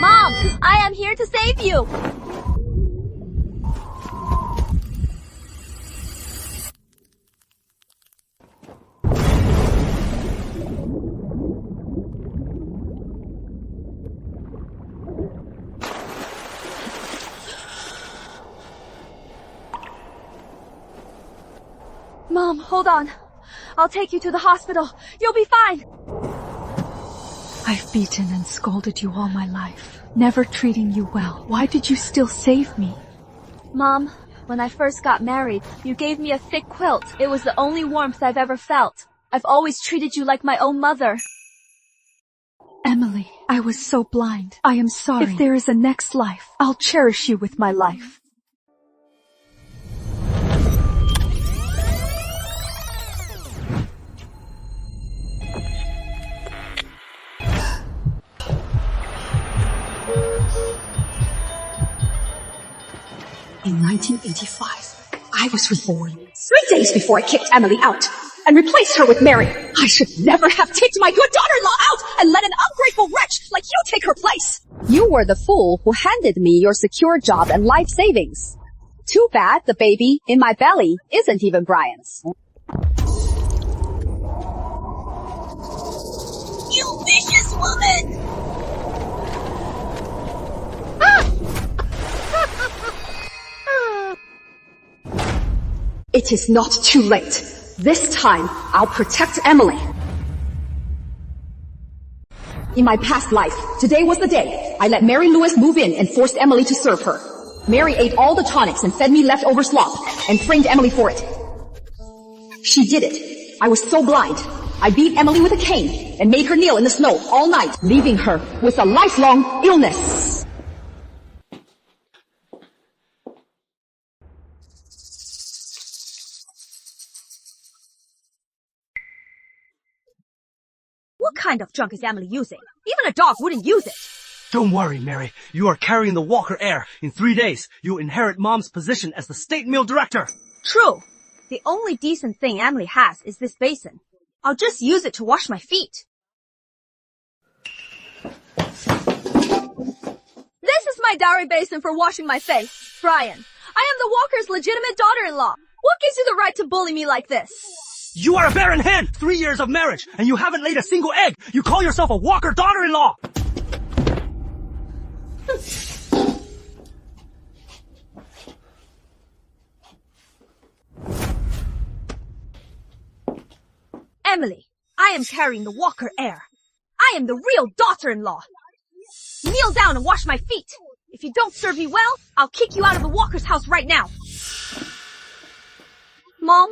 Mom, I am here to save you! Mom, hold on. I'll take you to the hospital. You'll be fine. I've beaten and scolded you all my life, never treating you well. Why did you still save me? Mom, when I first got married, you gave me a thick quilt. It was the only warmth I've ever felt. I've always treated you like my own mother. Emily, I was so blind. I am sorry. If there is a next life, I'll cherish you with my life. In 1985, I was reborn 3 days before I kicked Emily out and replaced her with Mary. I should never have kicked my good daughter-in-law out and let an ungrateful wretch like you take her place. You were the fool who handed me your secure job and life savings. Too bad the baby in my belly isn't even Brian's. You vicious woman! It is not too late. This time, I'll protect Emily. In my past life, today was the day I let Mary Lewis move in and forced Emily to serve her. Mary ate all the tonics and fed me leftover slop and framed Emily for it. She did it. I was so blind. I beat Emily with a cane and made her kneel in the snow all night, leaving her with a lifelong illness. What kind of junk is Emily using? Even a dog wouldn't use it. Don't worry, Mary. You are carrying the Walker heir. In 3 days, you'll inherit Mom's position as the state mill director. True. The only decent thing Emily has is this basin. I'll just use it to wash my feet. This is my dowry basin for washing my face. Brian, I am the Walker's legitimate daughter-in-law. What gives you the right to bully me like this? You are a barren hen! 3 years of marriage, and you haven't laid a single egg! You call yourself a Walker daughter-in-law! Emily, I am carrying the Walker heir. I am the real daughter-in-law. Kneel down and wash my feet. If you don't serve me well, I'll kick you out of the Walker's house right now. Mom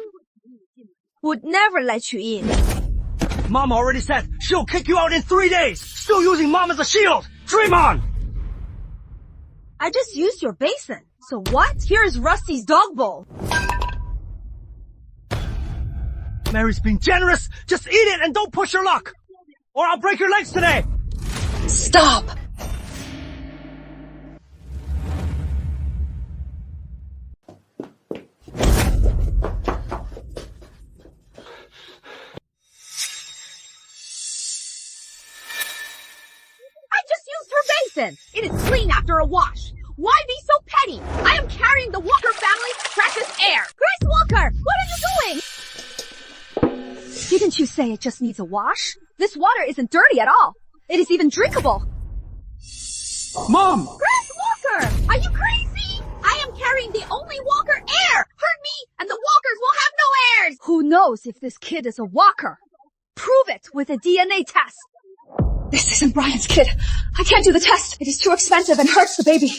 would never let you in. Mom already said she'll kick you out in 3 days! Still using Mom as a shield! Dream on! I just used your basin. So what? Here is Rusty's dog bowl. Mary's being generous! Just eat it and don't push your luck! Or I'll break your legs today! Stop! It is clean after a wash. Why be so petty? I am carrying the Walker family's precious heir. Grace Walker, what are you doing? Didn't you say it just needs a wash? This water isn't dirty at all. It is even drinkable. Mom! Grace Walker, are you crazy? I am carrying the only Walker heir. Hurt me and the Walkers will have no heirs. Who knows if this kid is a Walker? Prove it with a DNA test. This isn't Brian's kid. I can't do the test. It is too expensive and hurts the baby.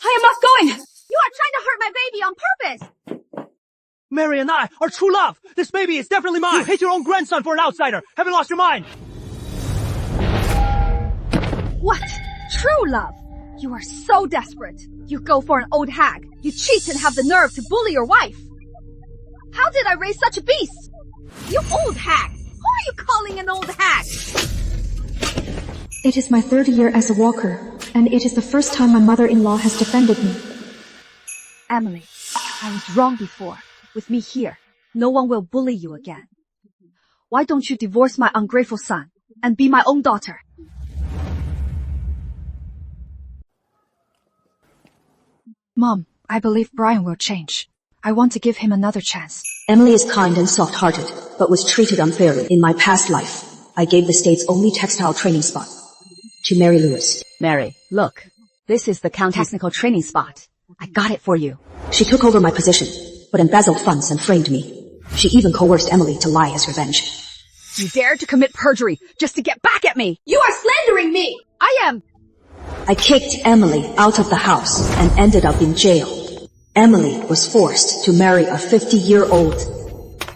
I am not going. You are trying to hurt my baby on purpose. Mary and I are true love. This baby is definitely mine. You hate your own grandson for an outsider. Have you lost your mind? What? True love? You are so desperate. You go for an old hag. You cheat and have the nerve to bully your wife. How did I raise such a beast? You old hag. Who are you calling an old hag? It is my 3rd year as a Walker, and it is the first time my mother-in-law has defended me. Emily, I was wrong before. With me here, no one will bully you again. Why don't you divorce my ungrateful son and be my own daughter? Mom, I believe Brian will change. I want to give him another chance. Emily is kind and soft-hearted, but was treated unfairly. In my past life, I gave the state's only textile training spot to Mary Lewis. Mary, look. This is the county's technical training spot. I got it for you. She took over my position, but embezzled funds and framed me. She even coerced Emily to lie as revenge. You dared to commit perjury just to get back at me. You are slandering me! I kicked Emily out of the house and ended up in jail. Emily was forced to marry a 50-year-old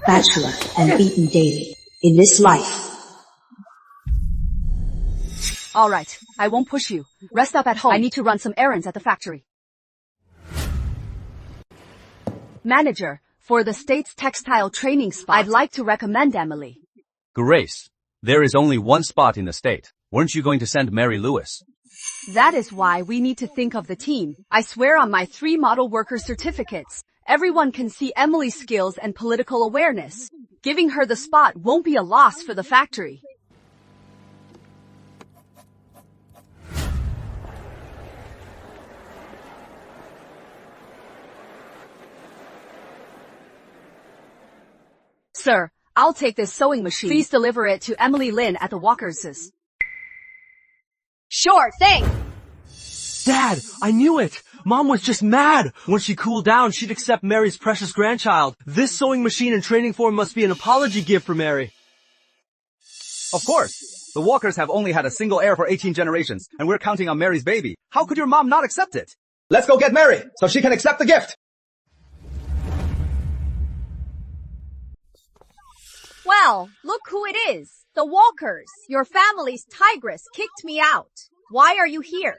bachelor and beaten daily. In this life, All right, I won't push you. Rest up at home. I need to run some errands at the factory. Manager, for the state's textile training spot, I'd like to recommend Emily. Grace, there is only one spot in the state. Weren't you going to send Mary Lewis? That is why we need to think of the team. I swear on my 3 model worker certificates, everyone can see Emily's skills and political awareness. Giving her the spot won't be a loss for the factory. Sir, I'll take this sewing machine. Please deliver it to Emily Lin at the Walkers'. Sure thing! Dad, I knew it! Mom was just mad! When she cooled down, she'd accept Mary's precious grandchild. This sewing machine in training form must be an apology gift for Mary. Of course. The Walkers have only had a single heir for 18 generations, and we're counting on Mary's baby. How could your mom not accept it? Let's go get Mary, so she can accept the gift! Well, look who it is. The Walkers. Your family's tigress kicked me out. Why are you here?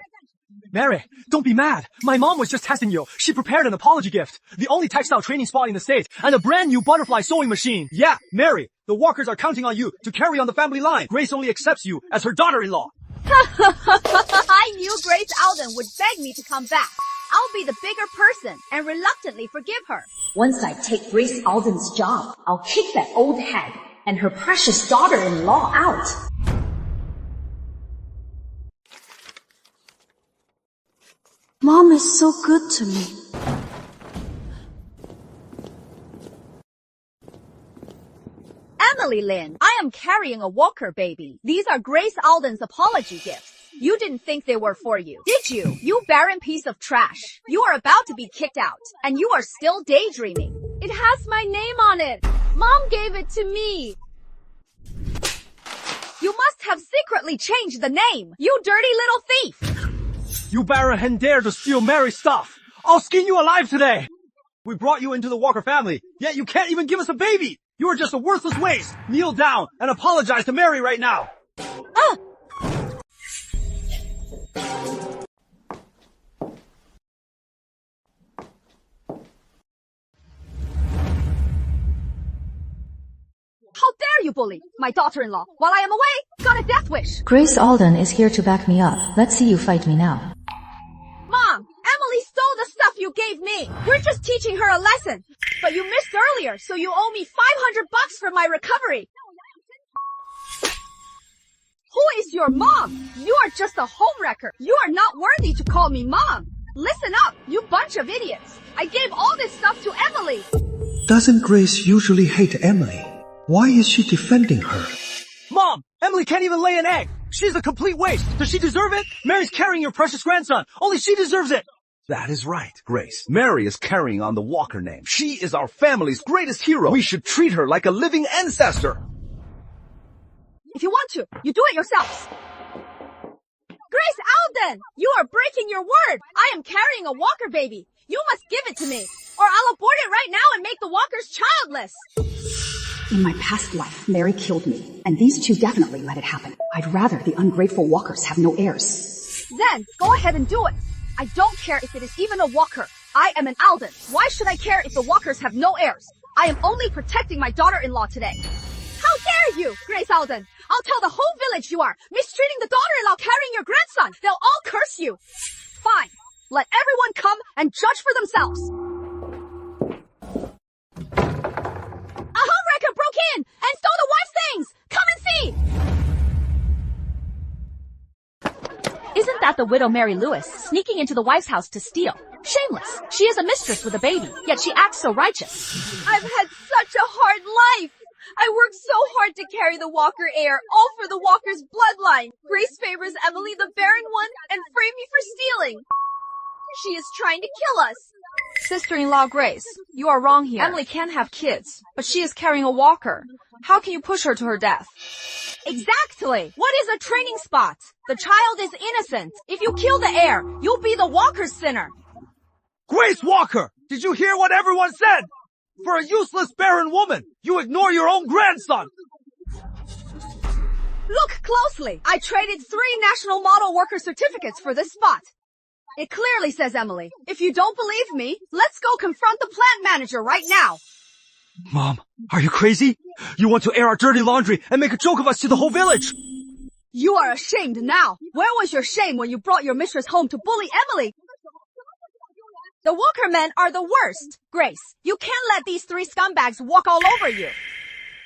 Mary, don't be mad. My mom was just testing you. She prepared an apology gift. The only textile training spot in the state, and a brand new butterfly sewing machine. Yeah, Mary, the Walkers are counting on you to carry on the family line. Grace only accepts you as her daughter-in-law. I knew Grace Alden would beg me to come back. I'll be the bigger person and reluctantly forgive her. once I take Grace Alden's job, I'll kick that old hag and her precious daughter-in-law out. Mom is so good to me. Emily Lin, I am carrying a walker baby. These are Grace Alden's apology gifts. You didn't think they were for you, did you? You barren piece of trash. You are about to be kicked out, and you are still daydreaming. It has my name on it. Mom gave it to me. You must have secretly changed the name, you dirty little thief. You barren and dare to steal Mary's stuff. I'll skin you alive today. We brought you into the Walker family, yet you can't even give us a baby. You are just a worthless waste. Kneel down and apologize to Mary right now. How dare you bully my daughter-in-law while I am away? Got a death wish. Grace Alden is here to back me up. Let's see you fight me now. Mom, Emily stole the stuff you gave me. We're just teaching her a lesson. But you missed earlier, so you owe me $500 for my recovery. Who is your mom? You are just a homewrecker. You are not worthy to call me mom. Listen up, you bunch of idiots. I gave all this stuff to Emily. Doesn't Grace usually hate Emily? Why is she defending her? Mom, Emily can't even lay an egg. She's a complete waste. Does she deserve it? Mary's carrying your precious grandson. Only she deserves it. That is right, Grace. Mary is carrying on the Walker name. She is our family's greatest hero. We should treat her like a living ancestor. If you want to, you do it yourselves. Grace Alden, you are breaking your word. I am carrying a Walker baby. You must give it to me, or I'll abort it right now and make the Walkers childless. In my past life, Mary killed me, and these two definitely let it happen. I'd rather the ungrateful Walkers have no heirs. Then, go ahead and do it. I don't care if it is even a Walker. I am an Alden. Why should I care if the Walkers have no heirs? I am only protecting my daughter-in-law today. How dare you, Grace Alden? I'll tell the whole village you are mistreating the daughter-in-law carrying your grandson. They'll all curse you. Fine. Let everyone come and judge for themselves. A homewrecker broke in and stole the wife's things. Come and see. Isn't that the widow Mary Lewis sneaking into the wife's house to steal? Shameless. She is a mistress with a baby, yet she acts so righteous. I've had such a hard life. I worked so hard to carry the Walker heir, all for the Walker's bloodline. Grace favors Emily, the barren one, and frame me for stealing. She is trying to kill us. Sister-in-law Grace, you are wrong here. Emily can have kids, but she is carrying a walker. How can you push her to her death? Exactly. What is a training spot? The child is innocent. If you kill the heir, you'll be the Walker's sinner. Grace Walker! Did you hear what everyone said? For a useless barren woman, you ignore your own grandson! Look closely. I traded 3 national model worker certificates for this spot. It clearly says Emily. If you don't believe me, let's go confront the plant manager right now. Mom, are you crazy? You want to air our dirty laundry and make a joke of us to the whole village? You are ashamed now. Where was your shame when you brought your mistress home to bully Emily? The Walker men are the worst. Grace, you can't let these 3 scumbags walk all over you.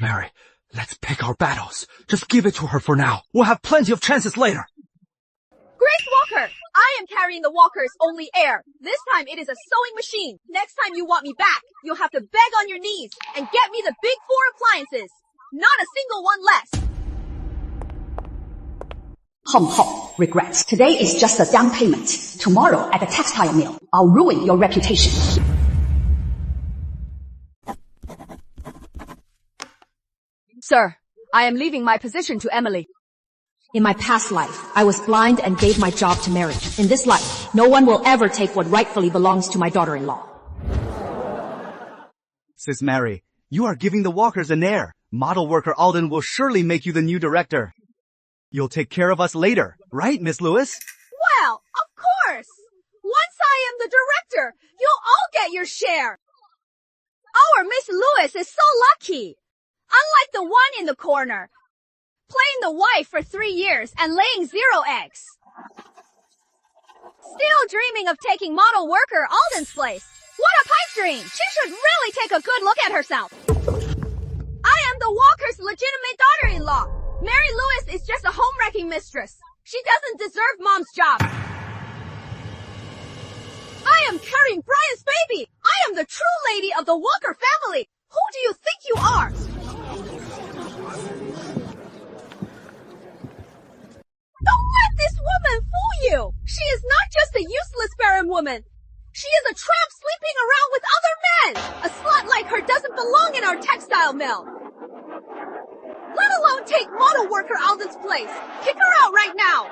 Mary, let's pick our battles. Just give it to her for now. We'll have plenty of chances later. Grace Walker, I am carrying the Walker's only heir. This time it is a sewing machine. Next time you want me back, you'll have to beg on your knees and get me the big 4 appliances. Not a single one less. Hum. Regrets. Today is just a down payment. Tomorrow at the textile mill, I'll ruin your reputation. Sir, I am leaving my position to Emily. In my past life, I was blind and gave my job to Mary. In this life, no one will ever take what rightfully belongs to my daughter-in-law. Sis Mary, you are giving the Walkers an heir. Model worker Alden will surely make you the new director. You'll take care of us later, right, Miss Lewis? Well, of course. Once I am the director, you'll all get your share. Our Miss Lewis is so lucky. Unlike the one in the corner, playing the wife for 3 years and laying 0 eggs. Still dreaming of taking model worker Alden's place. What a pipe dream! She should really take a good look at herself. I am the Walker's legitimate daughter-in-law. Mary Lewis is just a home-wrecking mistress. She doesn't deserve Mom's job. I am carrying Brian's baby. I am the true lady of the Walker family. Who do you think you are? Don't let this woman fool you. She is not just a useless barren woman. She is a tramp sleeping around with other men. A slut like her doesn't belong in our textile mill. Let alone take model worker Alden's place. Kick her out right now.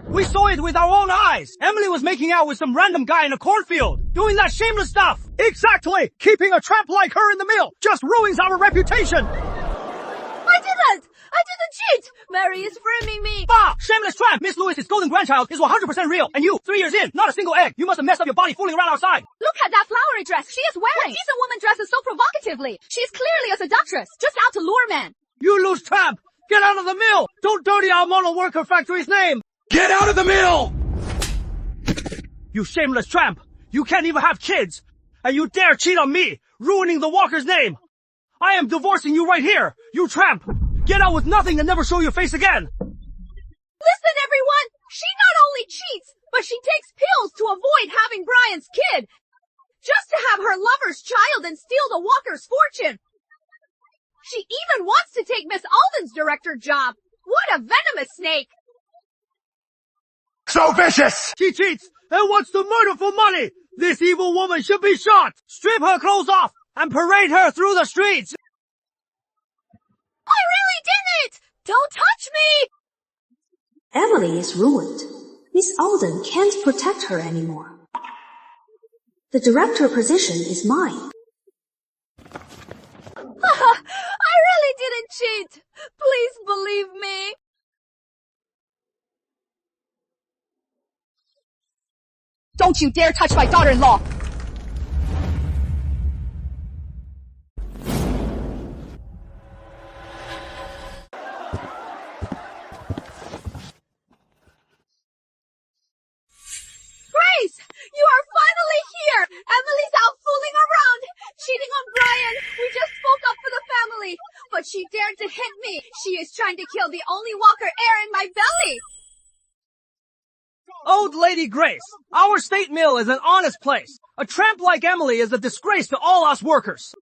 We saw it with our own eyes. Emily was making out with some random guy in a cornfield, doing that shameless stuff. Exactly. Keeping a tramp like her in the mill just ruins our reputation. I didn't cheat. Mary is framing me. Bah! Shameless tramp! Miss Lewis's golden grandchild is 100% real. And you, 3 years in, not a single egg. You must have messed up your body fooling around outside. Look at that flowery dress she is wearing. What decent woman dresses so provocatively? She is clearly a seductress, just out to lure men. You loose tramp! Get out of the mill! Don't dirty our model worker factory's name! Get out of the mill! You shameless tramp! You can't even have kids! And you dare cheat on me, ruining the Walker's name! I am divorcing you right here, you tramp! Get out with nothing and never show your face again! Listen, everyone! She not only cheats, but she takes pills to avoid having Brian's kid! Just to have her lover's child and steal the Walker's fortune! She even wants to take Miss Alden's director job! What a venomous snake! So vicious! She cheats and wants to murder for money! This evil woman should be shot! Strip her clothes off and parade her through the streets! I really didn't! Don't touch me! Emily is ruined. Miss Alden can't protect her anymore. The director position is mine. I really didn't cheat! Please believe me! Don't you dare touch my daughter-in-law! Grace! You are finally here! Emily's out fooling around! Cheating on Brian! We just spoke up for the family! But but she dared to hit me. She is trying to kill the only walker air in my belly. Old Lady Grace, our state mill is an honest place. A tramp like Emily is a disgrace to all us workers.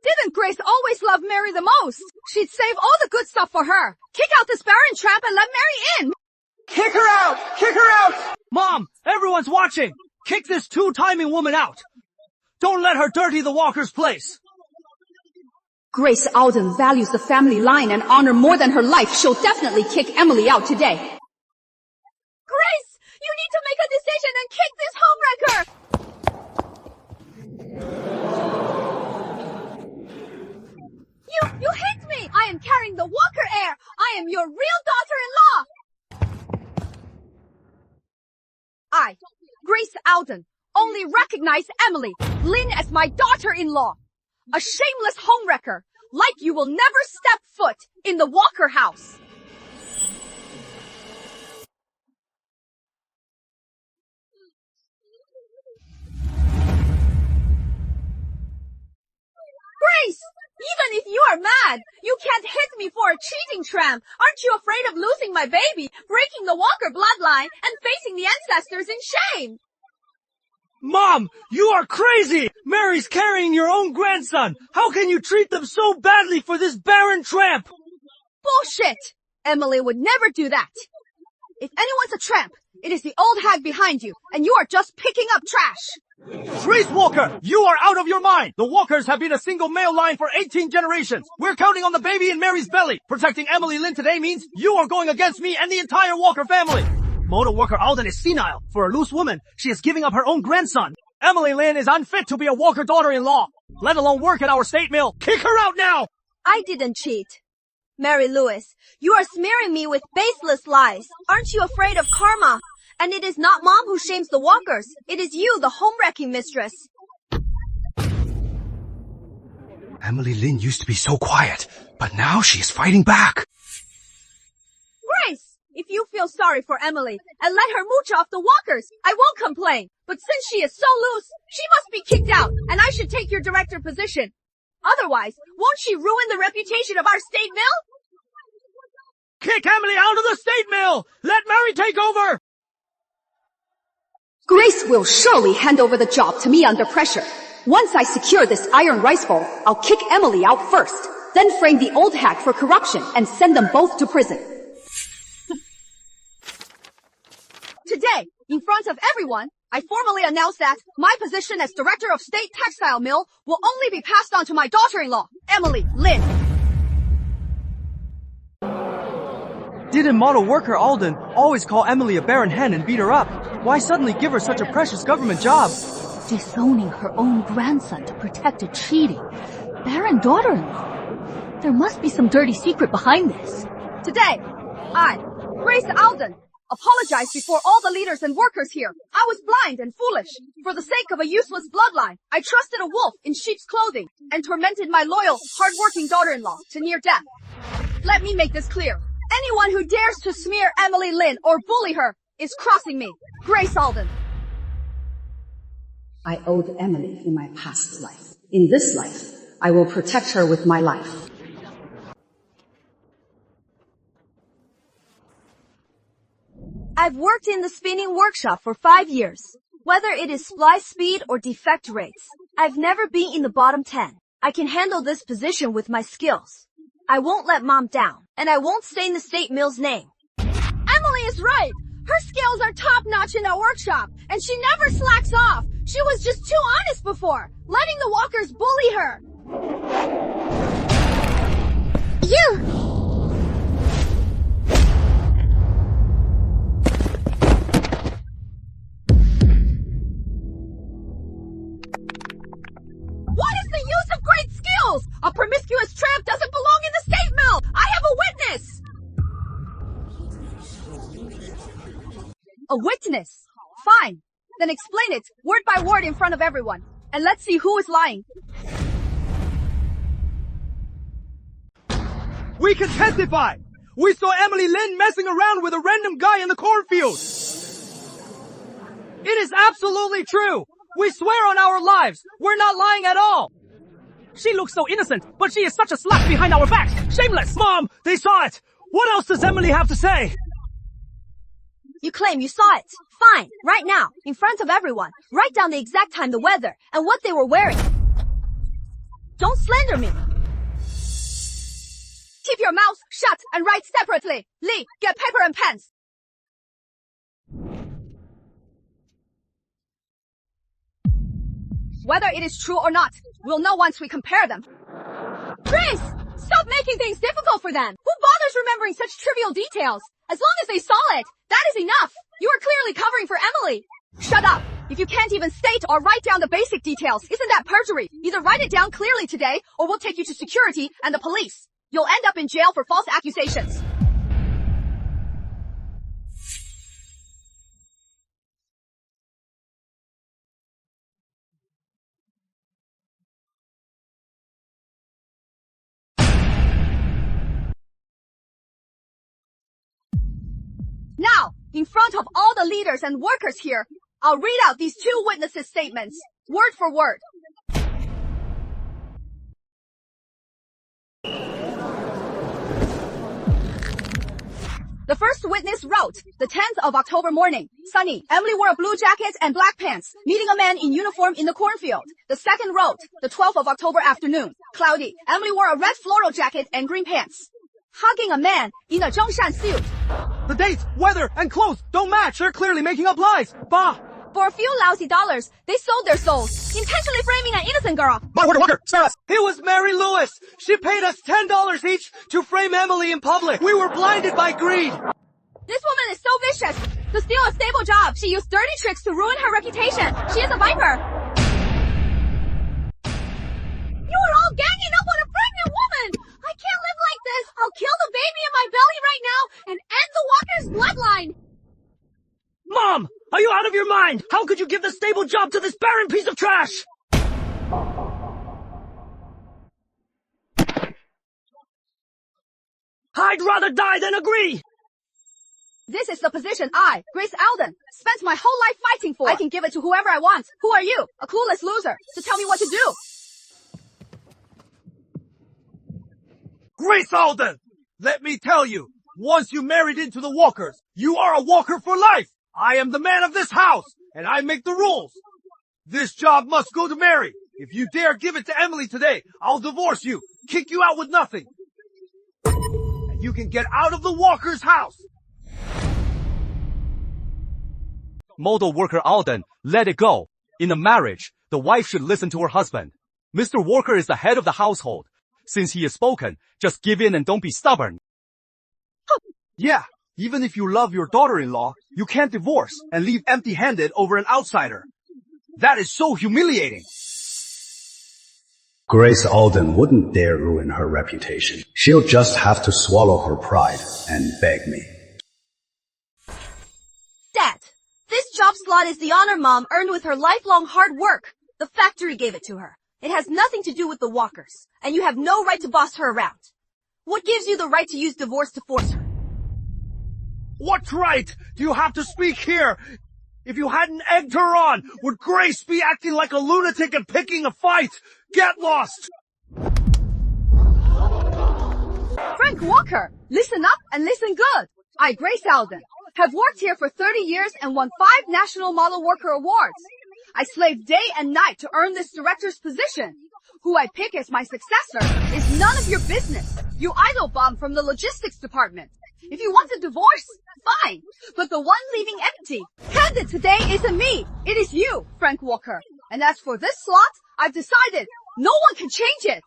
Didn't Grace always love Mary the most? She'd save all the good stuff for her. Kick out this barren tramp and let Mary in. Kick her out! Kick her out! Mom, everyone's watching. Kick this two-timing woman out. Don't let her dirty the walker's place. Grace Alden values the family line and honor more than her life. She'll definitely kick Emily out today. Grace, you need to make a decision and kick this homewrecker. You hit me! I am carrying the walker air! I am your real daughter-in-law! I, Grace Alden, only recognize Emily, Lin as my daughter-in-law. A shameless homewrecker, like you will never step foot in the Walker house. Grace! Even if you are mad, you can't hit me for a cheating tramp. Aren't you afraid of losing my baby, breaking the Walker bloodline, and facing the ancestors in shame? Mom, you are crazy! Mary's carrying your own grandson. How can you treat them so badly for this barren tramp? Bullshit! Emily would never do that. If anyone's a tramp, it is the old hag behind you, and you are just picking up trash. Grace Walker, you are out of your mind! The Walkers have been a single male line for 18 generations. We're counting on the baby in Mary's belly. Protecting Emily Lin today means you are going against me and the entire Walker family. Motor worker Alden is senile. For a loose woman, she is giving up her own grandson. Emily Lin is unfit to be a Walker daughter-in-law, let alone work at our state mill. Kick her out now! I didn't cheat. Mary Lewis, you are smearing me with baseless lies. Aren't you afraid of karma? And it is not Mom who shames the Walkers. It is you, the home-wrecking mistress. Emily Lin used to be so quiet, but now she is fighting back. Grace, if you feel sorry for Emily and let her mooch off the Walkers, I won't complain. But since she is so loose, she must be kicked out, and I should take your director position. Otherwise, won't she ruin the reputation of our state mill? Kick Emily out of the state mill! Let Mary take over! Grace will surely hand over the job to me under pressure. Once I secure this iron rice bowl, I'll kick Emily out first, then frame the old hag for corruption and send them both to prison. Today, in front of everyone, I formally announce that my position as director of state textile mill will only be passed on to my daughter-in-law, Emily Lin. Didn't model worker Alden always call Emily a barren hen and beat her up? Why suddenly give her such a precious government job? Disowning her own grandson to protect a cheating, barren daughter-in-law. There must be some dirty secret behind this. Today, I, Grace Alden, apologize before all the leaders and workers here. I was blind and foolish. For the sake of a useless bloodline, I trusted a wolf in sheep's clothing and tormented my loyal, hard-working daughter-in-law to near death. Let me make this clear. Anyone who dares to smear Emily Lin or bully her is crossing me. Grace Alden. I owed Emily in my past life. In this life, I will protect her with my life. I've worked in the spinning workshop for 5 years. Whether it is splice speed or defect rates, I've never been in the bottom 10. I can handle this position with my skills. I won't let Mom down, and I won't stain the state mill's name. Emily is right. Her skills are top-notch in our workshop, and she never slacks off. She was just too honest before, letting the Walkers bully her. You! What is the use of great skills? A promiscuous tramp doesn't belong in the state mill! I have a witness! A witness? Fine. Then explain it, word by word in front of everyone. And let's see who is lying. We can testify! We saw Emily Lin messing around with a random guy in the cornfield! It is absolutely true! We swear on our lives! We're not lying at all! She looks so innocent, but she is such a slut behind our backs. Shameless! Mom, they saw it! What else does Emily have to say? You claim you saw it. Fine. Right now, in front of everyone, write down the exact time, the weather, and what they were wearing. Don't slander me. Keep your mouth shut and write separately. Lee, get paper and pens. Whether it is true or not, we'll know once we compare them. Grace! Stop making things difficult for them! Who bothers remembering such trivial details? As long as they saw it, that is enough! You are clearly covering for Emily! Shut up! If you can't even state or write down the basic details, isn't that perjury? Either write it down clearly today, or we'll take you to security and the police. You'll end up in jail for false accusations. Now, in front of all the leaders and workers here, I'll read out these two witnesses' statements, word for word. The first witness wrote, the 10th of October morning, sunny. Emily wore a blue jacket and black pants, meeting a man in uniform in the cornfield. The second wrote, the 12th of October afternoon, cloudy. Emily wore a red floral jacket and green pants, hugging a man in a Zhongshan suit. The dates, weather, and clothes don't match. They're clearly making up lies. Bah! For a few lousy dollars, they sold their souls, intentionally framing an innocent girl. Walker, spare us! It was Mary Lewis! She paid us $10 each to frame Emily in public. We were blinded by greed. This woman is so vicious. To steal a stable job, she used dirty tricks to ruin her reputation. She is a viper. You're all ganging up on a pregnant woman! I can't live like this! I'll kill the baby in my belly right now and end the Walker's bloodline! Mom! Are you out of your mind? How could you give the stable job to this barren piece of trash? I'd rather die than agree! This is the position I, Grace Alden, spent my whole life fighting for. I can give it to whoever I want. Who are you? A clueless loser, to tell me what to do. Grace Alden! Let me tell you, once you married into the Walkers, you are a Walker for life! I am the man of this house, and I make the rules. This job must go to Mary. If you dare give it to Emily today, I'll divorce you, kick you out with nothing. And you can get out of the Walker's house. Model worker Alden, let it go. In a marriage, the wife should listen to her husband. Mr. Walker is the head of the household. Since he has spoken, just give in and don't be stubborn. Yeah, even if you love your daughter-in-law, you can't divorce and leave empty-handed over an outsider. That is so humiliating. Grace Alden wouldn't dare ruin her reputation. She'll just have to swallow her pride and beg me. Dad, this job slot is the honor Mom earned with her lifelong hard work. The factory gave it to her. It has nothing to do with the Walkers, and you have no right to boss her around. What gives you the right to use divorce to force her? What right do you have to speak here? If you hadn't egged her on, would Grace be acting like a lunatic and picking a fight? Get lost! Frank Walker, listen up and listen good. I, Grace Alden, have worked here for 30 years and won 5 National Model Worker Awards. I slaved day and night to earn this director's position. Who I pick as my successor is none of your business. You idle bomb from the logistics department. If you want a divorce, fine. But the one leaving empty, handed today isn't me. It is you, Frank Walker. And as for this slot, I've decided no one can change it.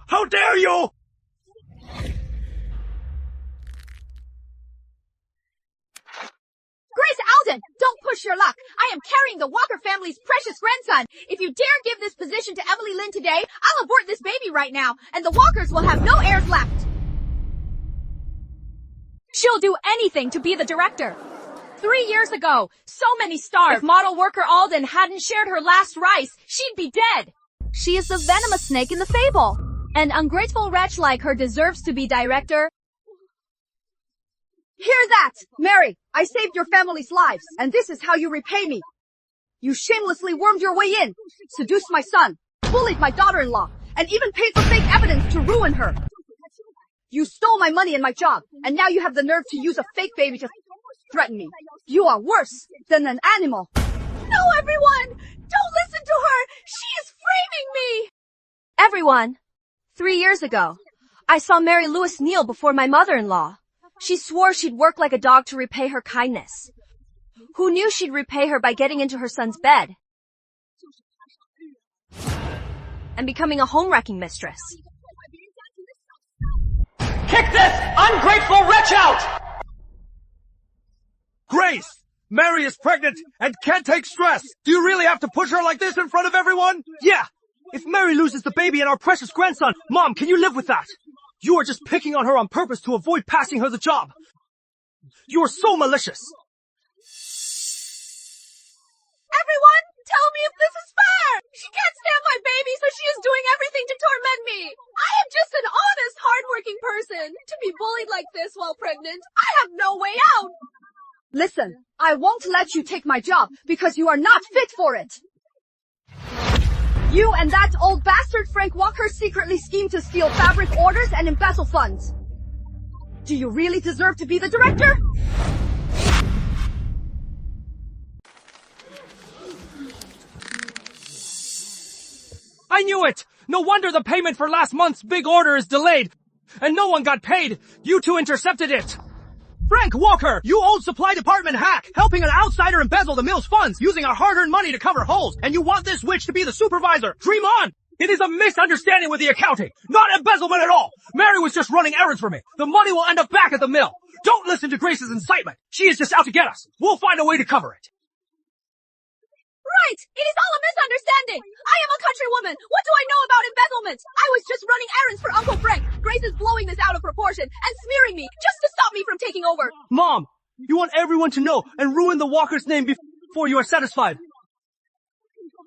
How dare you! Grace Alden, don't push your luck. I am carrying the Walker family's precious grandson. If you dare give this position to Emily Lin today, I'll abort this baby right now, and the Walkers will have no heirs left. She'll do anything to be the director. 3 years ago, so many stars. If model worker Alden hadn't shared her last rice, she'd be dead. She is the venomous snake in the fable. An ungrateful wretch like her deserves to be director. Hear that! Mary, I saved your family's lives, and this is how you repay me. You shamelessly wormed your way in, seduced my son, bullied my daughter-in-law, and even paid for fake evidence to ruin her. You stole my money and my job, and now you have the nerve to use a fake baby to threaten me. You are worse than an animal. No, everyone! Don't listen to her! She is framing me! Everyone! 3 years ago, I saw Mary Louise kneel before my mother-in-law. She swore she'd work like a dog to repay her kindness. Who knew she'd repay her by getting into her son's bed and becoming a home-wrecking mistress? Kick this ungrateful wretch out! Grace! Mary is pregnant and can't take stress. Do you really have to push her like this in front of everyone? Yeah! If Mary loses the baby and our precious grandson, Mom, can you live with that? You are just picking on her on purpose to avoid passing her the job. You are so malicious. Everyone, tell me if this is fair! She can't stand my baby, so she is doing everything to torment me! I am just an honest, hardworking person. To be bullied like this while pregnant, I have no way out! Listen, I won't let you take my job because you are not fit for it. You and that old bastard Frank Walker secretly schemed to steal fabric orders and embezzle funds. Do you really deserve to be the director? I knew it! No wonder the payment for last month's big order is delayed. And no one got paid. You two intercepted it. Frank Walker, you old supply department hack, helping an outsider embezzle the mill's funds, using our hard-earned money to cover holes, and you want this witch to be the supervisor. Dream on! It is a misunderstanding with the accounting, not embezzlement at all. Mary was just running errands for me. The money will end up back at the mill. Don't listen to Grace's incitement. She is just out to get us. We'll find a way to cover it. Right! It is all a misunderstanding! I am a country woman! What do I know about embezzlement? I was just running errands for Uncle Frank! Grace is blowing this out of proportion and smearing me just to stop me from taking over! Mom, you want everyone to know and ruin the Walker's name before you are satisfied.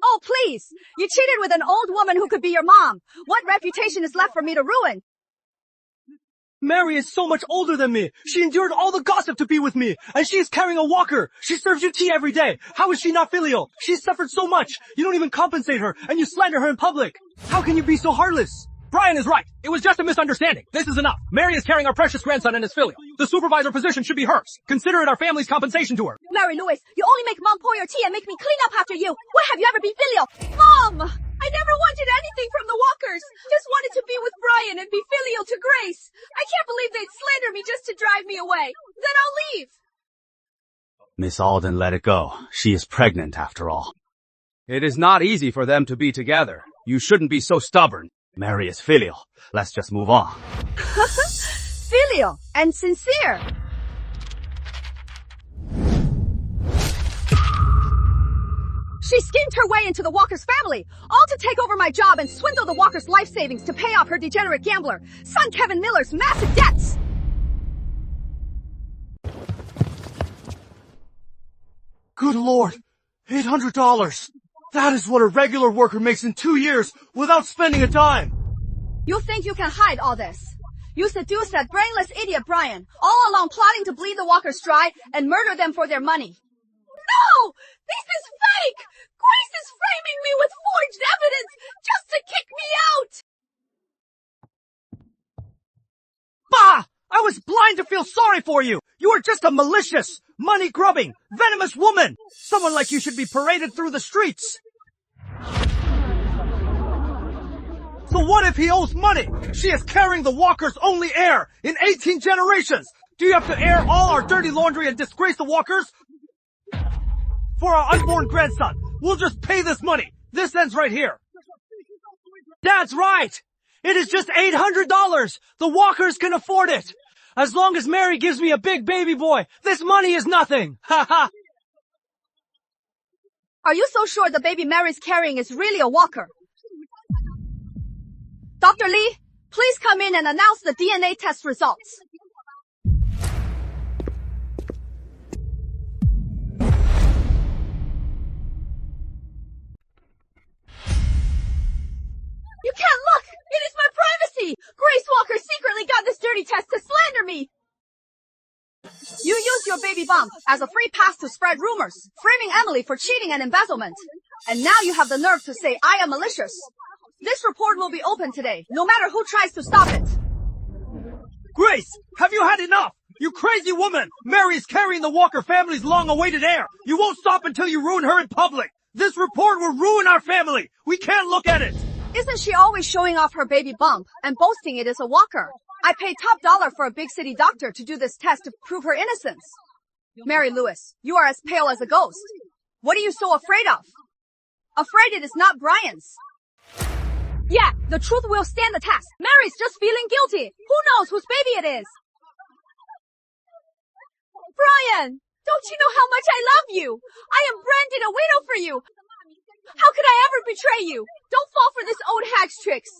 Oh, please! You cheated with an old woman who could be your mom! What reputation is left for me to ruin? Mary is so much older than me. She endured all the gossip to be with me, and she is carrying a walker. She serves you tea every day. How is she not filial? She's suffered so much. You don't even compensate her, and you slander her in public. How can you be so heartless? Brian is right. It was just a misunderstanding. This is enough. Mary is carrying our precious grandson and is filial. The supervisor position should be hers. Consider it our family's compensation to her. Mary Louise, you only make Mom pour your tea and make me clean up after you. When have you ever been filial? Mom! I never wanted anything from the Walkers. Just wanted to be with Brian and be filial to Grace. I can't believe they'd slander me just to drive me away. Then I'll leave. Miss Alden, let it go. She is pregnant after all. It is not easy for them to be together. You shouldn't be so stubborn. Mary is filial. Let's just move on. Filial and sincere. She schemed her way into the Walker's family, all to take over my job and swindle the Walker's life savings to pay off her degenerate gambler, son Kevin Miller's massive debts. Good Lord, $800. That is what a regular worker makes in 2 years without spending a dime. You think you can hide all this? You seduced that brainless idiot Brian, all along plotting to bleed the Walkers dry and murder them for their money. No! This is fake! Grace is framing me with forged evidence just to kick me out! Bah! I was blind to feel sorry for you! You are just a malicious, money-grubbing, venomous woman! Someone like you should be paraded through the streets! So what if he owes money? She is carrying the Walker's only heir in 18 generations! Do you have to air all our dirty laundry and disgrace the Walkers? For our unborn grandson, we'll just pay this money. This ends right here. That's right! It is just $800! The Walkers can afford it! As long as Mary gives me a big baby boy, this money is nothing! Ha ha! Are you so sure the baby Mary's carrying is really a Walker? Dr. Lee, please come in and announce the DNA test results. You can't look! It is my privacy! Grace Walker secretly got this dirty test to slander me! You used your baby bump as a free pass to spread rumors, framing Emily for cheating and embezzlement. And now you have the nerve to say I am malicious. This report will be open today, no matter who tries to stop it. Grace, have you had enough? You crazy woman! Mary is carrying the Walker family's long-awaited heir. You won't stop until you ruin her in public. This report will ruin our family. We can't look at it. Isn't she always showing off her baby bump and boasting it is a Walker? I paid top dollar for a big city doctor to do this test to prove her innocence. Mary Lewis, you are as pale as a ghost. What are you so afraid of? Afraid it is not Brian's. Yeah, the truth will stand the test. Mary's just feeling guilty. Who knows whose baby it is? Brian, don't you know how much I love you? I am branded a widow for you. How could I ever betray you? Don't fall for this old hag's tricks.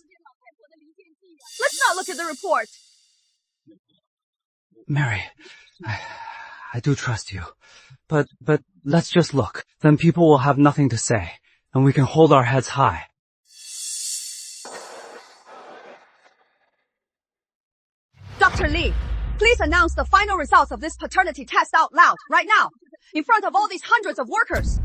Let's not look at the report. Mary, I do trust you. But let's just look. Then people will have nothing to say, and we can hold our heads high. Dr. Li, please announce the final results of this paternity test out loud, right now, in front of all these hundreds of workers.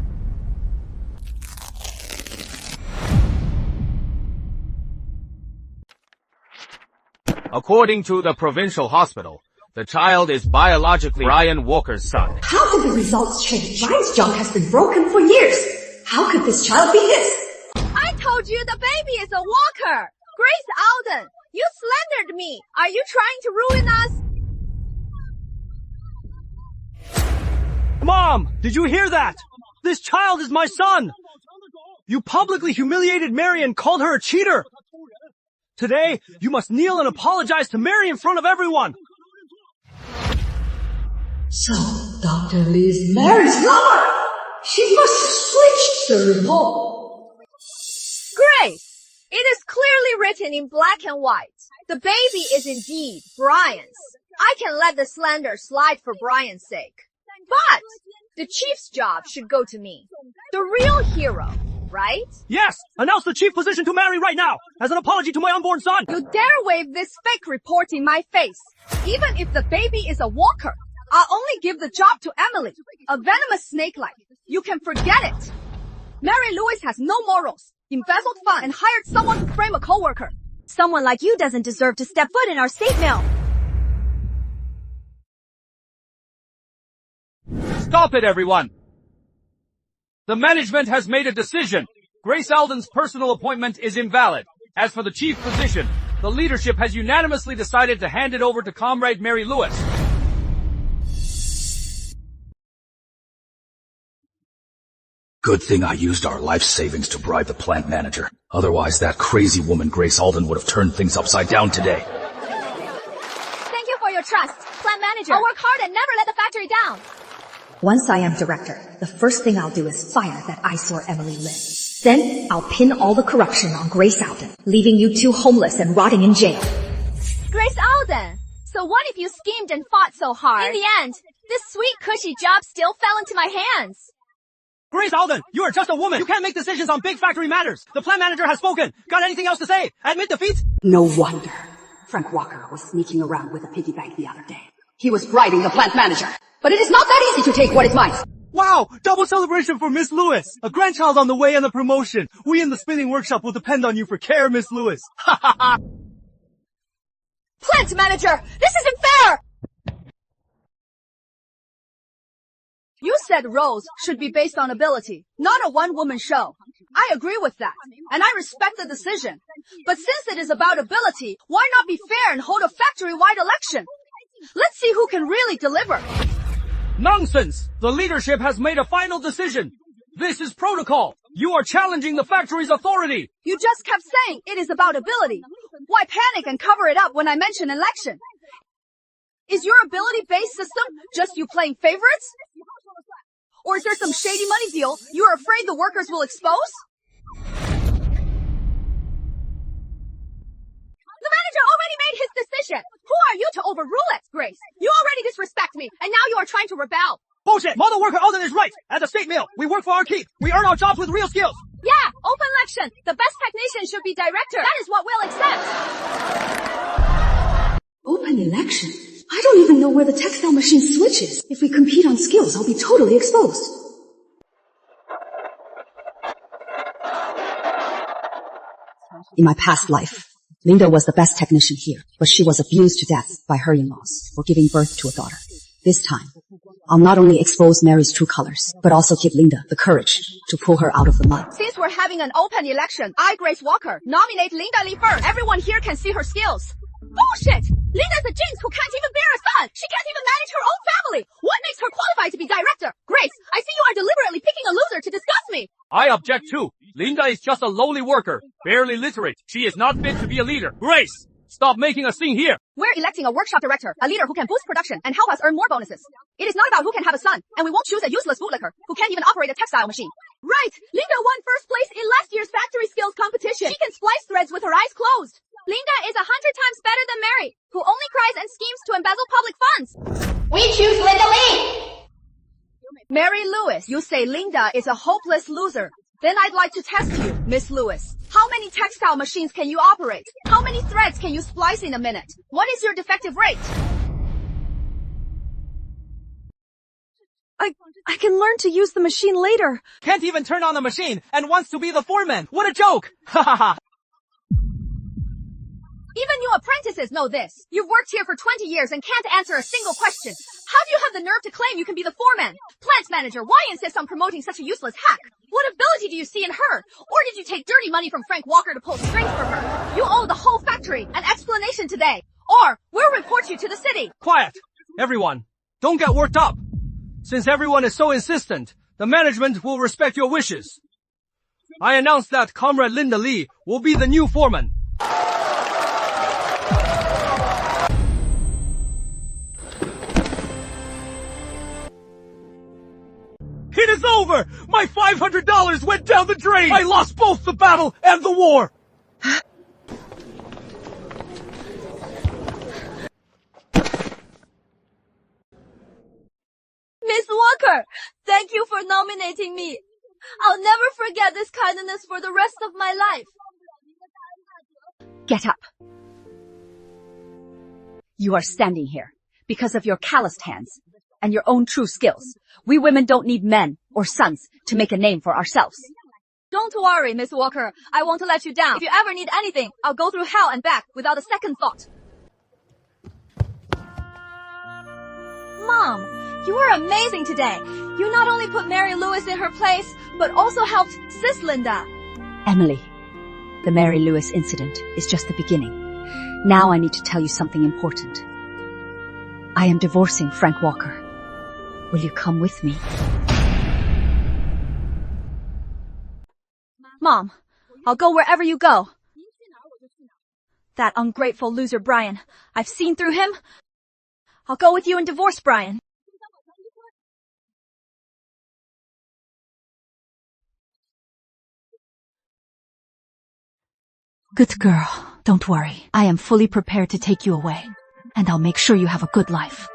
According to the provincial hospital, the child is biologically Brian Walker's son. How did the results change? Brian's jaw has been broken for years. How could this child be his? I told you the baby is a Walker. Grace Alden, you slandered me. Are you trying to ruin us? Mom, did you hear that? This child is my son. You publicly humiliated Mary and called her a cheater. Today, you must kneel and apologize to Mary in front of everyone. So, Dr. Li's Mary's lover! She must have switched the report. Grace, it is clearly written in black and white. The baby is indeed Brian's. I can let the slander slide for Brian's sake. But the chief's job should go to me. The real hero, right? Yes! Announce the chief position to Mary right now, as an apology to my unborn son! You dare wave this fake report in my face. Even if the baby is a Walker, I'll only give the job to Emily, a venomous snake-like. You can forget it. Mary Lewis has no morals, embezzled funds, and hired someone to frame a coworker. Someone like you doesn't deserve to step foot in our state mill. Stop it, everyone! The management has made a decision. Grace Alden's personal appointment is invalid. As for the chief position, the leadership has unanimously decided to hand it over to Comrade Mary Lewis. Good thing I used our life savings to bribe the plant manager. Otherwise, that crazy woman Grace Alden would have turned things upside down today. Thank you for your trust, plant manager. I'll work hard and never let the factory down. Once I am director, the first thing I'll do is fire that eyesore Emily Lin. Then, I'll pin all the corruption on Grace Alden, leaving you two homeless and rotting in jail. Grace Alden, so what if you schemed and fought so hard? In the end, this sweet cushy job still fell into my hands. Grace Alden, you are just a woman. You can't make decisions on big factory matters. The plant manager has spoken. Got anything else to say? Admit defeat? No wonder. Frank Walker was sneaking around with a piggy bank the other day. He was bribing the plant manager. But it is not that easy to take what is mine. Wow! Double celebration for Miss Lewis! A grandchild on the way and a promotion. We in the spinning workshop will depend on you for care, Miss Lewis. Ha ha ha! Plant manager, this isn't fair! You said roles should be based on ability, not a one-woman show. I agree with that, and I respect the decision. But since it is about ability, why not be fair and hold a factory-wide election? Let's see who can really deliver. Nonsense! The leadership has made a final decision. This is protocol. You are challenging the factory's authority. You just kept saying it is about ability. Why panic and cover it up when I mention election? Is your ability-based system just you playing favorites? Or is there some shady money deal you are afraid the workers will expose? The manager already made his decision. Who are you to overrule it, Grace? You already disrespect me, and now you are trying to rebel. Bullshit! Model worker Alden is right! At the state mill, we work for our keep. We earn our jobs with real skills. Yeah, open election. The best technician should be director. That is what we'll accept. Open election? I don't even know where the textile machine switch is. If we compete on skills, I'll be totally exposed. In my past life, Linda was the best technician here, but she was abused to death by her in-laws for giving birth to a daughter. This time, I'll not only expose Mary's true colors, but also give Linda the courage to pull her out of the mud. Since we're having an open election, I, Grace Walker, nominate Linda Li first. Everyone here can see her skills. Bullshit! Linda's a jinx who can't even bear a son. She can't even manage her own family. What makes her qualified to be director? Grace, I see you are deliberately picking a loser to discuss me. I object too. Linda is just a lowly worker, barely literate. She is not fit to be a leader. Grace, stop making a scene here. We're electing a workshop director, a leader who can boost production and help us earn more bonuses. It is not about who can have a son, and we won't choose a useless bootlicker who can't even operate a textile machine. Right! Linda won first place in last year's factory skills competition. She can splice threads with her eyes closed. Linda is 100 times better than Mary, who only cries and schemes to embezzle public funds. We choose Linda Li! Mary Lewis, you say Linda is a hopeless loser. Then I'd like to test you, Miss Lewis. How many textile machines can you operate? How many threads can you splice in a minute? What is your defective rate? I can learn to use the machine later. Can't even turn on the machine and wants to be the foreman. What a joke! Ha ha ha! Even you apprentices know this. You've worked here for 20 years and can't answer a single question. How do you have the nerve to claim you can be the foreman? Plant manager, why insist on promoting such a useless hack? What ability do you see in her? Or did you take dirty money from Frank Walker to pull strings for her? You owe the whole factory an explanation today. Or we'll report you to the city. Quiet! Everyone, don't get worked up. Since everyone is so insistent, the management will respect your wishes. I announce that Comrade Linda Li will be the new foreman. It is over! My $500 went down the drain! I lost both the battle and the war! Miss Walker, thank you for nominating me. I'll never forget this kindness for the rest of my life. Get up. You are standing here because of your calloused hands and your own true skills. We women don't need men or sons to make a name for ourselves. Don't worry, Miss Walker. I won't let you down. If you ever need anything, I'll go through hell and back without a second thought. Mom, you were amazing today. You not only put Mary Lewis in her place, but also helped Sis Linda. Emily, the Mary Lewis incident is just the beginning. Now I need to tell you something important. I am divorcing Frank Walker. Will you come with me? Mom, I'll go wherever you go. That ungrateful loser Brian. I've seen through him. I'll go with you and divorce Brian. Good girl. Don't worry. I am fully prepared to take you away. And I'll make sure you have a good life.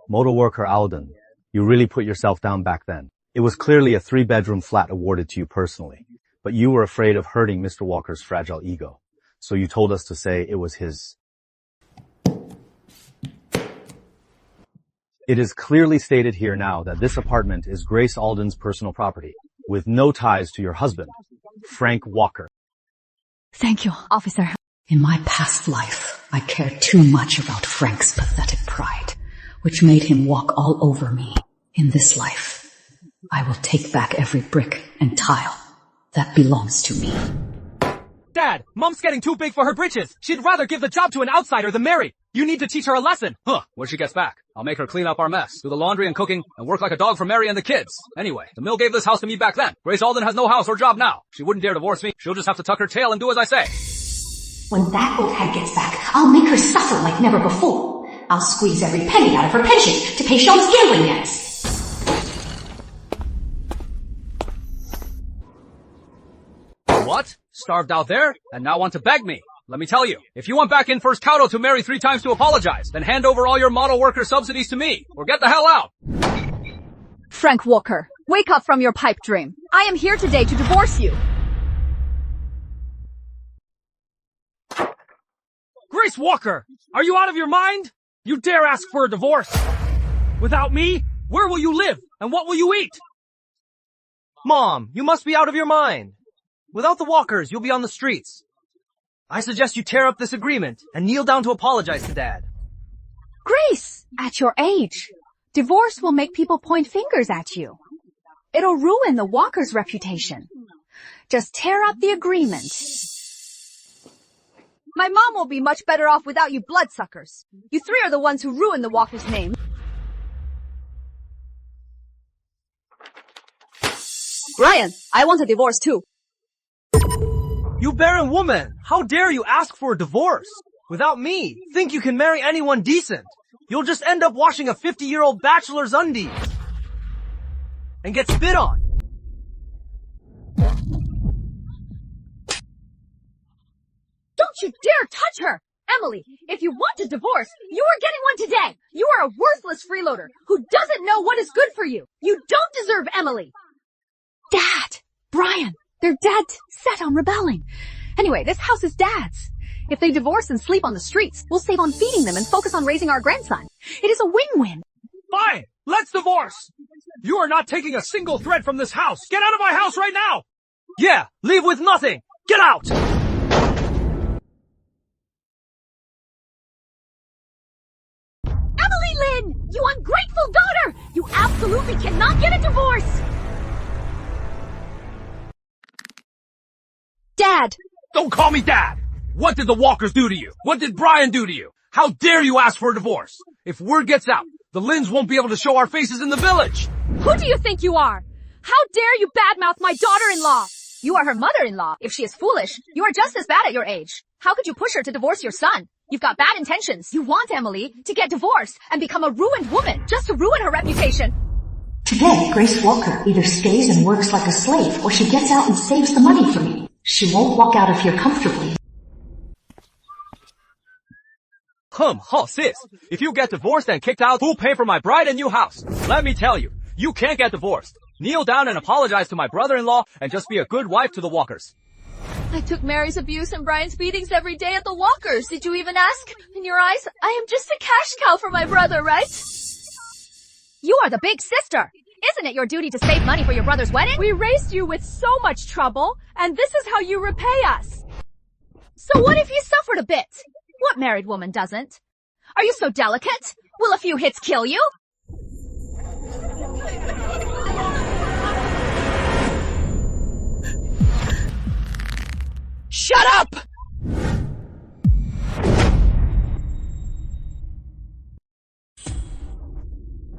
Motor worker Alden, you really put yourself down back then. It was clearly a 3-bedroom flat awarded to you personally, but you were afraid of hurting Mr. Walker's fragile ego. So you told us to say it was his. It is clearly stated here now that this apartment is Grace Alden's personal property, with no ties to your husband, Frank Walker. Thank you, officer. In my past life, I cared too much about Frank's pathetic pride, which made him walk all over me. In this life, I will take back every brick and tile that belongs to me. Dad, Mom's getting too big for her britches. She'd rather give the job to an outsider than Mary. You need to teach her a lesson. Huh, when she gets back, I'll make her clean up our mess, do the laundry and cooking, and work like a dog for Mary and the kids. Anyway, the mill gave this house to me back then. Grace Alden has no house or job now. She wouldn't dare divorce me. She'll just have to tuck her tail and do as I say. When that old hag gets back, I'll make her suffer like never before. I'll squeeze every penny out of her pension to pay Sean's gambling debts. What? Starved out there? And now want to beg me? Let me tell you, if you want back in first Cauto to Mary 3 times to apologize, then hand over all your model worker subsidies to me, or get the hell out. Frank Walker, wake up from your pipe dream. I am here today to divorce you. Grace Walker, are you out of your mind? You dare ask for a divorce? Without me, where will you live and what will you eat? Mom, you must be out of your mind. Without the walkers, you'll be on the streets. I suggest you tear up this agreement and kneel down to apologize to Dad. Grace, at your age, divorce will make people point fingers at you. It'll ruin the walker's reputation. Just tear up the agreement. My mom will be much better off without you bloodsuckers. You three are the ones who ruined the walker's name. Brian, I want a divorce too. You barren woman, how dare you ask for a divorce? Without me, think you can marry anyone decent. You'll just end up washing a 50-year-old bachelor's undies. And get spit on. Don't you dare touch her! Emily, if you want a divorce, you are getting one today. You are a worthless freeloader who doesn't know what is good for you. You don't deserve Emily. Dad! Brian! They're dead set on rebelling. Anyway, this house is Dad's. If they divorce and sleep on the streets, we'll save on feeding them and focus on raising our grandson. It is a win-win. Fine, let's divorce. You are not taking a single thread from this house. Get out of my house right now. Yeah, leave with nothing. Get out! Emily Lin! You ungrateful daughter! You absolutely cannot get a divorce! Dad! Don't call me Dad! What did the walkers do to you? What did Brian do to you? How dare you ask for a divorce? If word gets out, the Lins won't be able to show our faces in the village. Who do you think you are? How dare you badmouth my daughter-in-law? You are her mother-in-law. If she is foolish, you are just as bad at your age. How could you push her to divorce your son? You've got bad intentions. You want Emily to get divorced and become a ruined woman just to ruin her reputation. Today, Grace Walker either stays and works like a slave or she gets out and saves the money for me. She won't walk out of here comfortably. Sis. If you get divorced and kicked out, who'll pay for my bride and new house? Let me tell you, you can't get divorced. Kneel down and apologize to my brother-in-law and just be a good wife to the walkers. I took Mary's abuse and Brian's beatings every day at the walkers. Did you even ask? In your eyes, I am just a cash cow for my brother, right? You are the big sister. Isn't it your duty to save money for your brother's wedding? We raised you with so much trouble, and this is how you repay us. So what if you suffered a bit? What married woman doesn't? Are you so delicate? Will a few hits kill you? Shut up!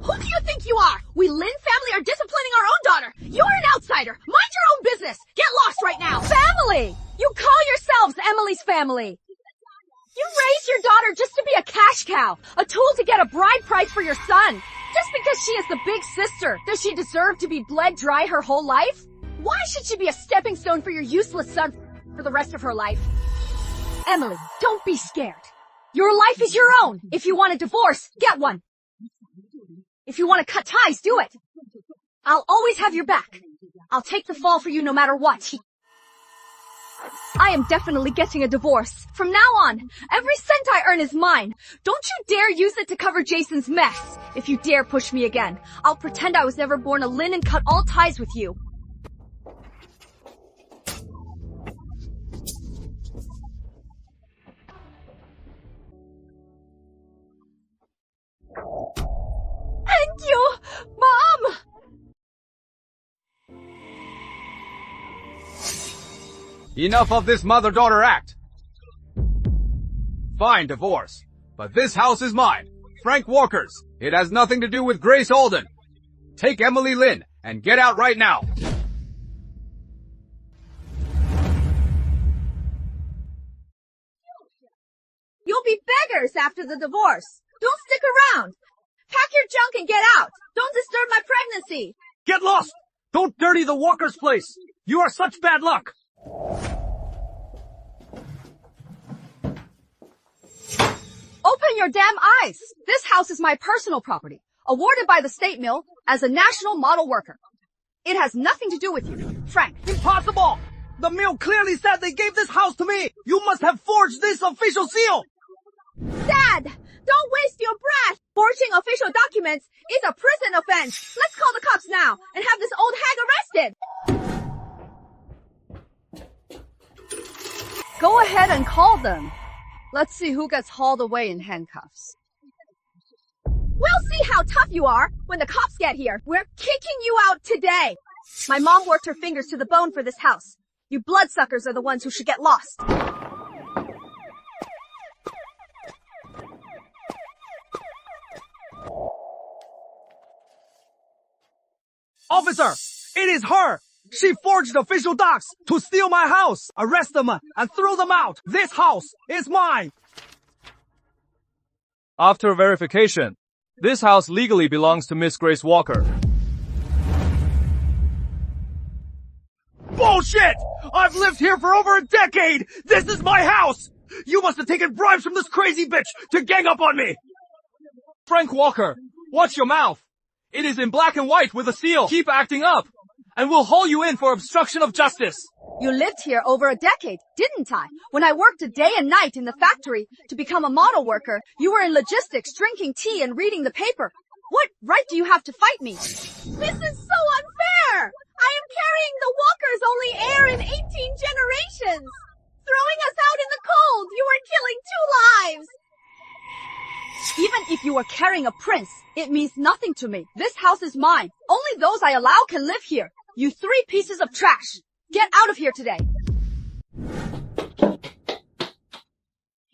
Who do you think you are? We Lin family are disciplining our own daughter. You're an outsider. Mind your own business. Get lost right now. Family! You call yourselves Emily's family. You raised your daughter just to be a cash cow, a tool to get a bride price for your son. Just because she is the big sister, does she deserve to be bled dry her whole life? Why should she be a stepping stone for your useless son for the rest of her life? Emily, don't be scared. Your life is your own. If you want a divorce, get one. If you want to cut ties, do it. I'll always have your back. I'll take the fall for you no matter what. I am definitely getting a divorce. From now on, every cent I earn is mine. Don't you dare use it to cover Jason's mess. If you dare push me again, I'll pretend I was never born a Lin and cut all ties with you. Thank you, Mom! Enough of this mother-daughter act. Fine, divorce. But this house is mine. Frank Walker's. It has nothing to do with Grace Alden. Take Emily Lin and get out right now. You'll be beggars after the divorce. Don't stick around. Pack your junk and get out. Don't disturb my pregnancy. Get lost! Don't dirty the walker's place! You are such bad luck! Open your damn eyes! This house is my personal property, awarded by the state mill as a national model worker. It has nothing to do with you, Frank. Impossible! The mill clearly said they gave this house to me! You must have forged this official seal! Dad, don't waste your breath. Forging official documents is a prison offense. Let's call the cops now and have this old hag arrested. Go ahead and call them. Let's see who gets hauled away in handcuffs. We'll see how tough you are when the cops get here. We're kicking you out today. My mom worked her fingers to the bone for this house. You bloodsuckers are the ones who should get lost. Officer, it is her! She forged official docs to steal my house! Arrest them and throw them out! This house is mine! After verification, this house legally belongs to Miss Grace Walker. Bullshit! I've lived here for over a decade! This is my house! You must have taken bribes from this crazy bitch to gang up on me! Frank Walker, watch your mouth! It is in black and white with a seal. Keep acting up, and we'll haul you in for obstruction of justice. You lived here over a decade, didn't I? When I worked a day and night in the factory to become a model worker, you were in logistics, drinking tea and reading the paper. What right do you have to fight me? This is so unfair! I am carrying the Walker's only heir in 18 generations! Throwing us out in the cold, you are killing 2 lives! Even if you were carrying a prince, it means nothing to me. This house is mine. Only those I allow can live here. You 3 pieces of trash. Get out of here today.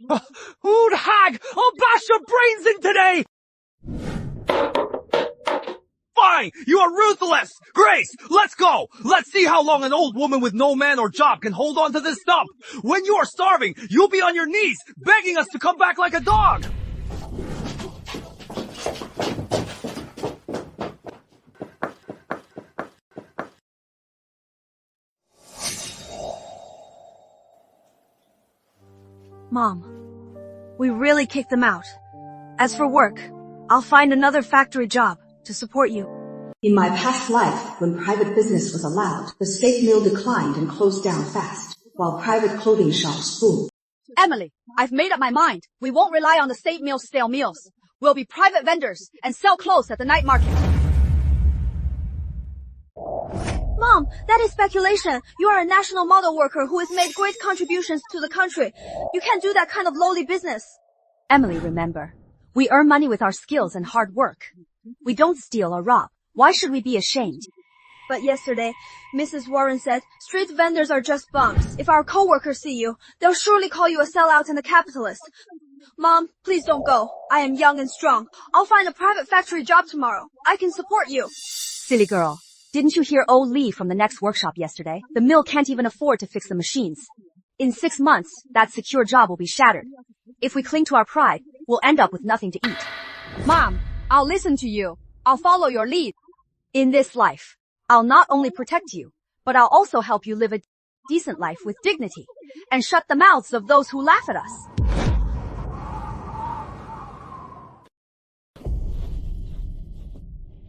Hood hag! I'll bash your brains in today! Fine! You are ruthless! Grace, let's go! Let's see how long an old woman with no man or job can hold on to this stump! When you are starving, you'll be on your knees, begging us to come back like a dog! Mom, we really kicked them out. As for work, I'll find another factory job to support you. In my past life, when private business was allowed, the state mill declined and closed down fast, while private clothing shops boomed. Emily, I've made up my mind. We won't rely on the state mill's stale meals. We'll be private vendors and sell clothes at the night market. Mom, that is speculation. You are a national model worker who has made great contributions to the country. You can't do that kind of lowly business. Emily, remember, we earn money with our skills and hard work. We don't steal or rob. Why should we be ashamed? But yesterday, Mrs. Warren said, street vendors are just bums. If our co-workers see you, they'll surely call you a sellout and a capitalist. Mom, please don't go. I am young and strong. I'll find a private factory job tomorrow. I can support you. Silly girl. Didn't you hear old Lee from the next workshop yesterday? The mill can't even afford to fix the machines. In 6 months, that secure job will be shattered. If we cling to our pride, we'll end up with nothing to eat. Mom, I'll listen to you. I'll follow your lead. In this life, I'll not only protect you, but I'll also help you live a decent life with dignity and shut the mouths of those who laugh at us.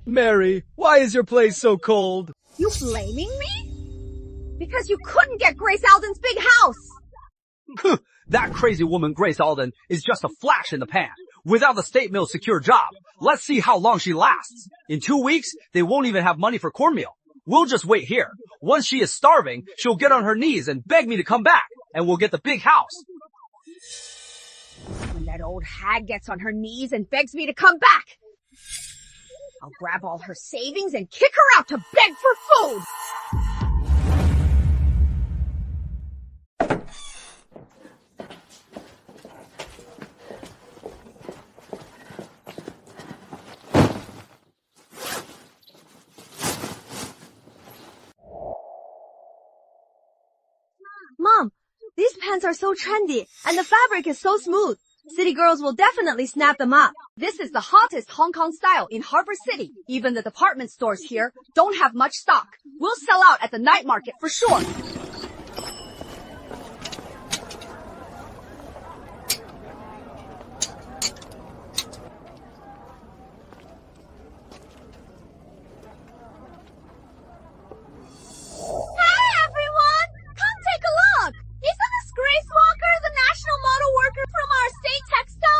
Mary, why is your place so cold? You blaming me? Because you couldn't get Grace Alden's big house! That crazy woman Grace Alden is just a flash in the pan. Without the state mill's secure job, let's see how long she lasts. In 2 weeks, they won't even have money for cornmeal. We'll just wait here. Once she is starving, she'll get on her knees and beg me to come back, and we'll get the big house. When that old hag gets on her knees and begs me to come back, I'll grab all her savings and kick her out to beg for food! Mom, these pants are so trendy, and the fabric is so smooth. City girls will definitely snap them up. This is the hottest Hong Kong style in Harbor City. Even the department stores here don't have much stock. We'll sell out at the night market for sure. Isn't this Grace Walker, the national model worker from our state textile?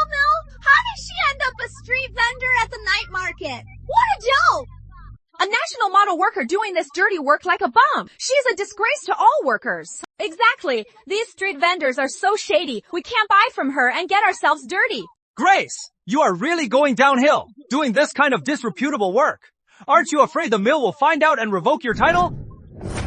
professional model worker doing this dirty work like a bum. She's a disgrace to all workers. Exactly. These street vendors are so shady. We can't buy from her and get ourselves dirty. Grace, you are really going downhill, doing this kind of disreputable work. Aren't you afraid the mill will find out and revoke your title?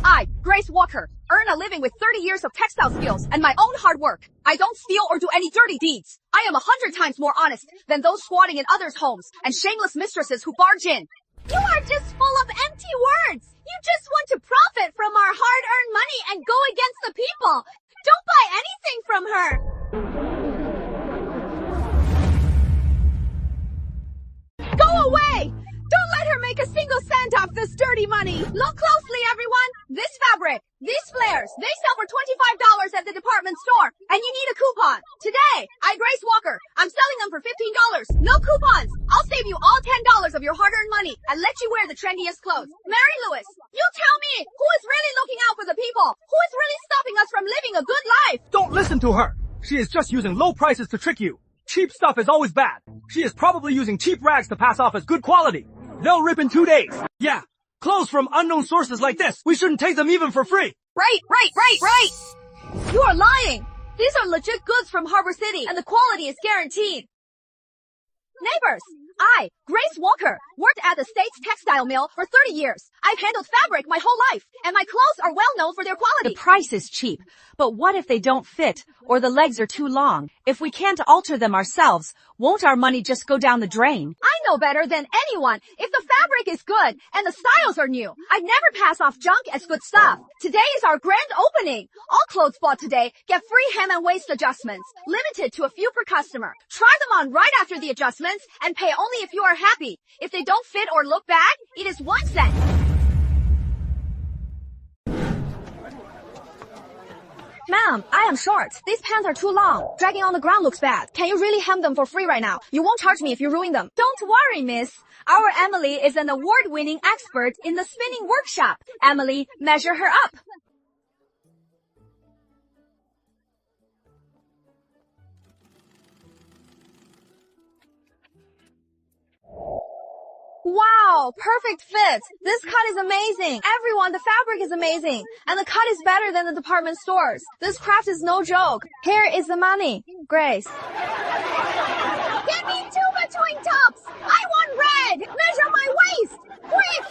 I, Grace Walker, earn a living with 30 years of textile skills and my own hard work. I don't steal or do any dirty deeds. I am 100 times more honest than those squatting in others' homes and shameless mistresses who barge in. You are just full of empty words. You just want to profit from our hard-earned money and go against the people. Don't buy anything from her. Go away! Don't let her make a single cent off this dirty money. Look closely, everyone. This fabric, these flares, they sell for $25 at the department store, and you need a coupon. Today, I, Grace Walker, I'm selling them for $15. No coupons. I'll save you all $10 of your hard-earned money and let you wear the trendiest clothes. Mary Lewis, you tell me who is really looking out for the people? Who is really stopping us from living a good life? Don't listen to her. She is just using low prices to trick you. Cheap stuff is always bad. She is probably using cheap rags to pass off as good quality. They'll rip in 2 days. Yeah, clothes from unknown sources like this. We shouldn't take them even for free. Right. You are lying. These are legit goods from Harbor City, and the quality is guaranteed. Neighbors, I, Grace Walker, worked at the state's textile mill for 30 years. I've handled fabric my whole life, and my clothes are well known for their quality. The price is cheap, but what if they don't fit, or the legs are too long? If we can't alter them ourselves, won't our money just go down the drain? I know better than anyone. If the fabric is good and the styles are new, I'd never pass off junk as good stuff. Today is our grand opening. All clothes bought today get free hem and waist adjustments, limited to a few per customer. Try them on right after the adjustments and pay only if you are happy. If they don't fit or look bad, it is 1 cent. Ma'am, I am short. These pants are too long. Dragging on the ground looks bad. Can you really hem them for free right now? You won't charge me if you ruin them. Don't worry, miss. Our Emily is an award-winning expert in the spinning workshop. Emily, measure her up. Wow, perfect fit. This cut is amazing. Everyone, the fabric is amazing. And the cut is better than the department stores. This craft is no joke. Here is the money. Grace. Get me 2 between tops. I want red. Measure my waist. Quick.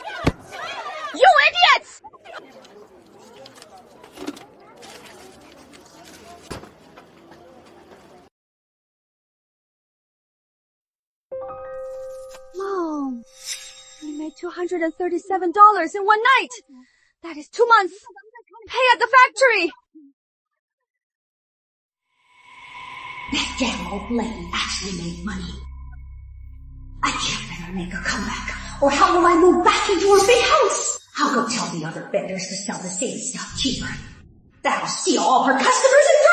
You idiots. Mom, we made $237 in one night. That is 2 months. Pay at the factory. This damn old lady actually made money. I can't let her make a comeback, or how will I move back into her big house? I'll go tell the other vendors to sell the same stuff cheaper. That'll steal all her customers and